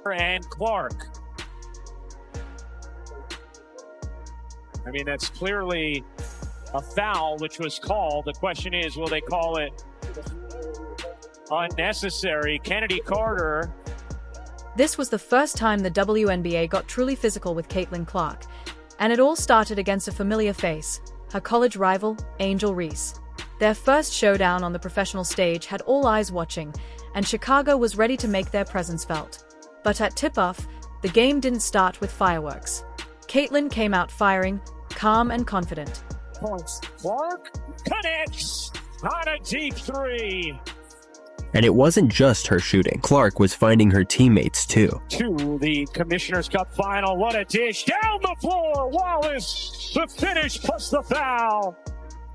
And Clark. I mean, that's clearly a foul, which was called. The question is, will they call it unnecessary? Kennedy Carter. This was the first time the WNBA got truly physical with Caitlin Clark, and it all started against a familiar face, her college rival, Angel Reese. Their first showdown on the professional stage had all eyes watching, and Chicago was ready to make their presence felt. But at tip-off, the game didn't start with fireworks. Caitlin came out firing, calm and confident. Clark connects on a deep three. And it wasn't just her shooting. Clark was finding her teammates too. To the Commissioner's Cup final. What a dish down the floor. Wallace, the finish plus the foul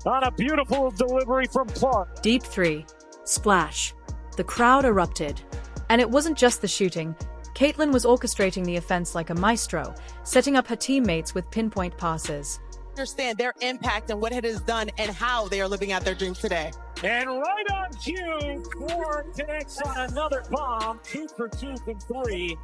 on a beautiful delivery from Clark. Deep three. Splash. The crowd erupted. And it wasn't just the shooting. Caitlin was orchestrating the offense like a maestro, setting up her teammates with pinpoint passes. Understand their impact and what it has done and how they are living out their dreams today. And right on cue, Clark connects on another bomb, 2 for 2 from 3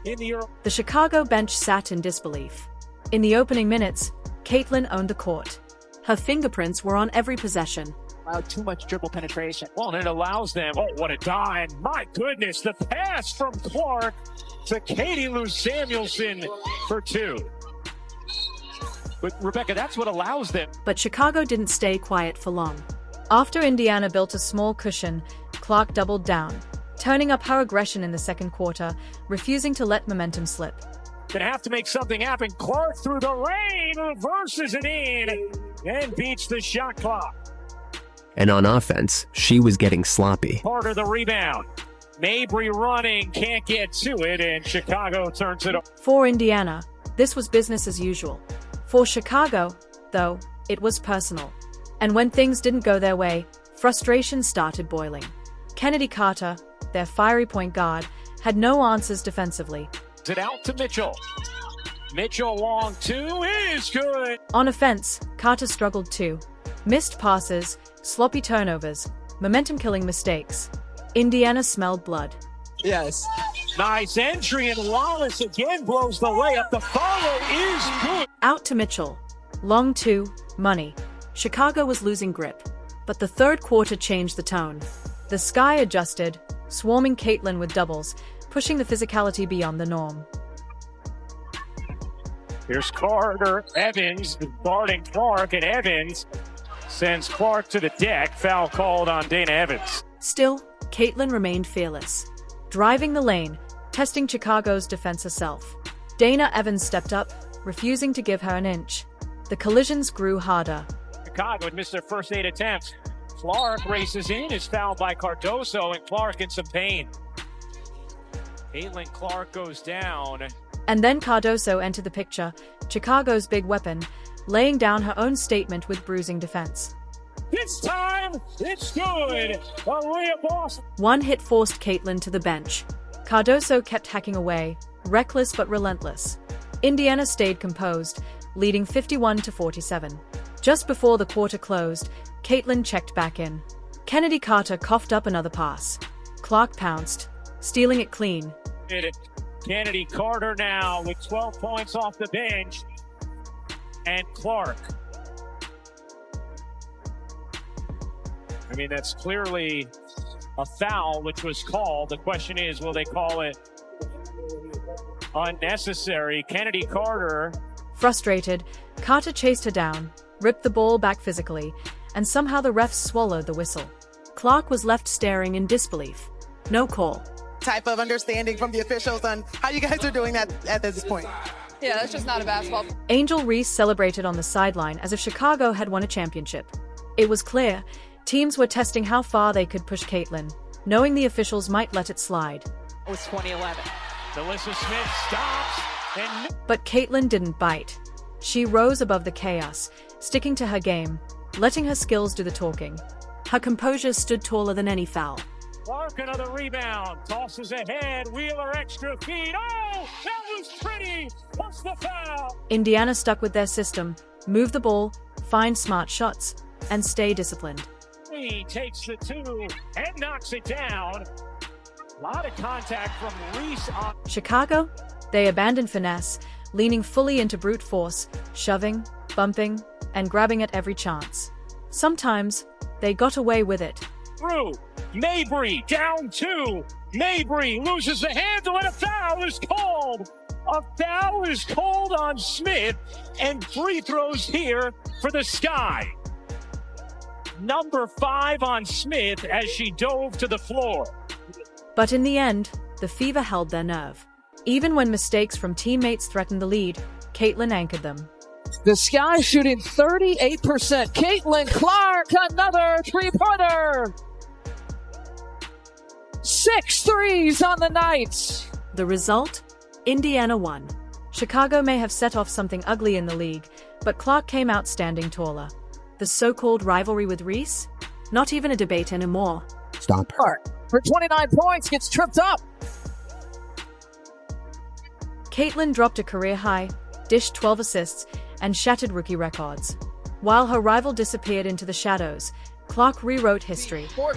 in the Euro. The Chicago bench sat in disbelief. In the opening minutes, Caitlin owned the court. Her fingerprints were on every possession. Allowed too much dribble penetration. Well, and it allows them, oh, what a dime. My goodness, the pass from Clark to Katie Lou Samuelson for 2. But Rebecca, that's what allows them. But Chicago didn't stay quiet for long. After Indiana built a small cushion, Clark doubled down, turning up her aggression in the second quarter, refusing to let momentum slip. Gonna have to make something happen. Clark through the rain, reverses it in, and beats the shot clock. And on offense, she was getting sloppy. Part of the rebound. Mabry running, can't get to it, and Chicago turns it over. For Indiana, this was business as usual. For Chicago, though, it was personal. And when things didn't go their way, frustration started boiling. Kennedy Carter, their fiery point guard, had no answers defensively. It out to Mitchell. Mitchell long 2 is good. On offense, Carter struggled too. Missed passes, sloppy turnovers, momentum-killing mistakes. Indiana smelled blood. Yes. Nice entry, and Wallace again blows the layup. The follow is good. Out to Mitchell. Long 2, money. Chicago was losing grip. But the third quarter changed the tone. The sky adjusted, swarming Caitlin with doubles, pushing the physicality beyond the norm. Here's Carter, Evans, guarding Clark, and Evans sends Clark to the deck. Foul called on Dana Evans. Still, Caitlin remained fearless. Driving the lane, testing Chicago's defense herself. Dana Evans stepped up, refusing to give her an inch. The collisions grew harder. Chicago had missed their first 8 attempts. Clark races in, is fouled by Cardoso, and Clark in some pain. Caitlin Clark goes down. And then Cardoso entered the picture, Chicago's big weapon, laying down her own statement with bruising defense. This time, it's good. Maria Boston. One hit forced Caitlin to the bench. Cardoso kept hacking away, reckless but relentless. Indiana stayed composed, leading 51-47. Just before the quarter closed, Caitlin checked back in. Kennedy Carter coughed up another pass. Clark pounced, stealing it clean. Kennedy Carter now with 12 points off the bench. And Clark. I mean, that's clearly a foul, which was called. The question is, will they call it unnecessary? Kennedy Carter. Frustrated, Carter chased her down, ripped the ball back physically, and somehow the refs swallowed the whistle. Clark was left staring in disbelief. No call. Type of understanding from the officials on how you guys are doing that at this point. Yeah, that's just not a basketball. Angel Reese celebrated on the sideline as if Chicago had won a championship. It was clear, teams were testing how far they could push Caitlin, knowing the officials might let it slide. It was 2011. Melissa Smith stops. But Caitlin didn't bite. She rose above the chaos, sticking to her game, letting her skills do the talking. Her composure stood taller than any foul. Clark, another rebound, tosses ahead, Wheeler extra feed. Oh, that was pretty. What's the foul? Indiana stuck with their system, move the ball, find smart shots, and stay disciplined. He takes the 2 and knocks it down. A lot of contact from Reese on Chicago? They abandoned finesse, leaning fully into brute force, shoving, bumping, and grabbing at every chance. Sometimes, they got away with it. through. Mabry down 2. Mabry loses the handle and a foul is called. A foul is called on Smith, and free throws here for the Sky. Number 5 on Smith as she dove to the floor. But in the end, the Fever held their nerve. Even when mistakes from teammates threatened the lead, Caitlin anchored them. The Sky shooting 38%. Caitlin Clark, another three-pointer. 6 threes on the night. The result? Indiana won. Chicago may have set off something ugly in the league, but Clark came out standing taller. The so-called rivalry with Reese? Not even a debate anymore. Stop. Clark, for 29 points, gets tripped up. Caitlin dropped a career high, dished 12 assists, and shattered rookie records. While her rival disappeared into the shadows, Clark rewrote history. More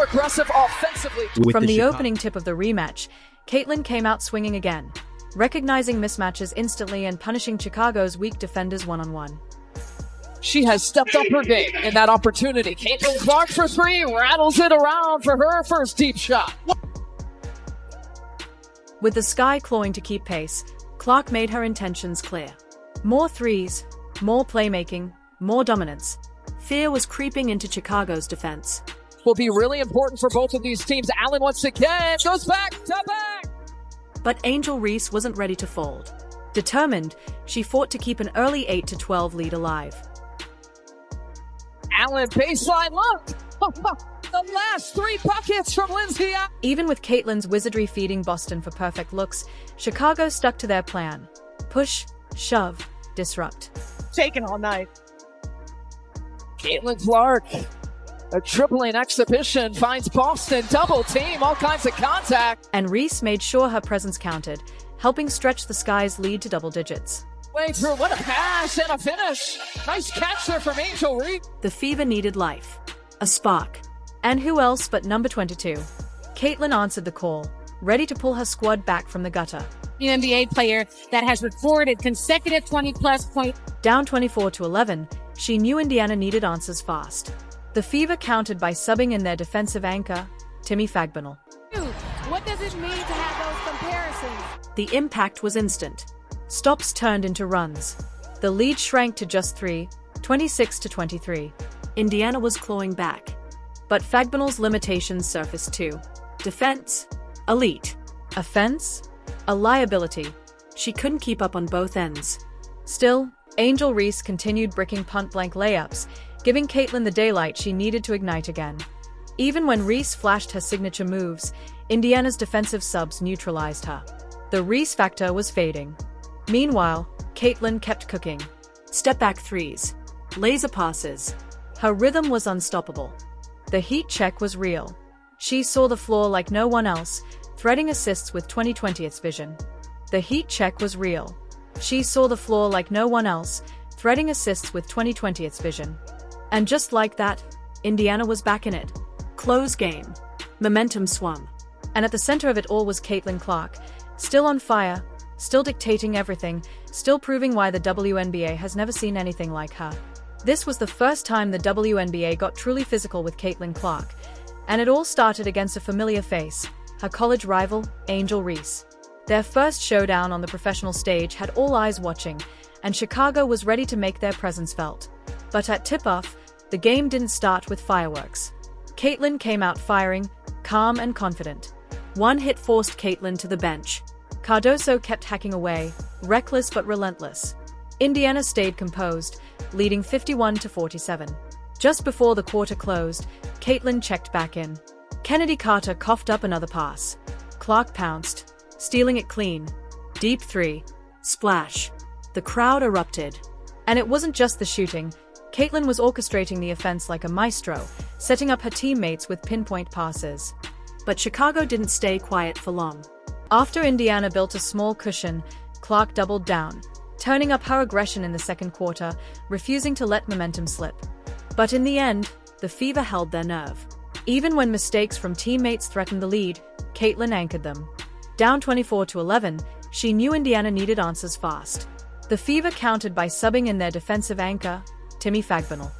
aggressive offensively. From the opening tip of the rematch, Caitlin came out swinging again, recognizing mismatches instantly and punishing Chicago's weak defenders one-on-one. She has stepped up her game in that opportunity. Caitlin Clark for 3, rattles it around for her first deep shot. With the Sky clawing to keep pace, Clark made her intentions clear. More threes, more playmaking, more dominance. Fear was creeping into Chicago's defense. Will be really important for both of these teams. Allen once again goes back to back. But Angel Reese wasn't ready to fold. Determined, she fought to keep an early 8-12 lead alive. Allen baseline look. The last 3 buckets from Lindsay. Even with Caitlin's wizardry feeding Boston for perfect looks, Chicago stuck to their plan. Push, shove, disrupt. Shaking all night. Caitlin Clark, a dribbling exhibition, finds Boston, double team, all kinds of contact. And Reese made sure her presence counted, helping stretch the Sky's lead to double digits. Way through, what a pass and a finish. Nice catch there from Angel Reese. The Fever needed life. A spark. And who else but number 22? Caitlin answered the call, ready to pull her squad back from the gutter. WNBA player that has recorded consecutive 20-plus points. Down 24-11, she knew Indiana needed answers fast. The Fever countered by subbing in their defensive anchor, Timmy Fagbinal. What does it mean to have those comparisons? The impact was instant. Stops turned into runs. The lead shrank to just 3, 26-23. Indiana was clawing back. But Fagbinal's limitations surfaced too. Defense? Elite. Offense? A liability. She couldn't keep up on both ends. Still, Angel Reese continued bricking punt-blank layups, giving Caitlin the daylight she needed to ignite again. Even when Reese flashed her signature moves, Indiana's defensive subs neutralized her. The Reese factor was fading. Meanwhile, Caitlin kept cooking. Step-back threes. Laser passes. Her rhythm was unstoppable. The heat check was real. She saw the floor like no one else, threading assists with 2020's vision. The heat check was real. She saw the floor like no one else, threading assists with 2020's vision. And just like that, Indiana was back in it. Close game. Momentum swung. And at the center of it all was Caitlin Clark, still on fire, still dictating everything, still proving why the WNBA has never seen anything like her. This was the first time the WNBA got truly physical with Caitlin Clark, and it all started against a familiar face, her college rival, Angel Reese. Their first showdown on the professional stage had all eyes watching, and Chicago was ready to make their presence felt. But at tip-off, the game didn't start with fireworks. Caitlin came out firing, calm and confident. One hit forced Caitlin to the bench. Cardoso kept hacking away, reckless but relentless. Indiana stayed composed, leading 51-47. Just before the quarter closed, Caitlin checked back in. Kennedy Carter coughed up another pass. Clark pounced, stealing it clean. Deep 3. Splash. The crowd erupted. And it wasn't just the shooting. Caitlin was orchestrating the offense like a maestro, setting up her teammates with pinpoint passes. But Chicago didn't stay quiet for long. After Indiana built a small cushion, Clark doubled down, turning up her aggression in the second quarter, refusing to let momentum slip. But in the end, the Fever held their nerve. Even when mistakes from teammates threatened the lead, Caitlin anchored them. Down 24-11, she knew Indiana needed answers fast. The Fever countered by subbing in their defensive anchor, Timmy Fagbinal.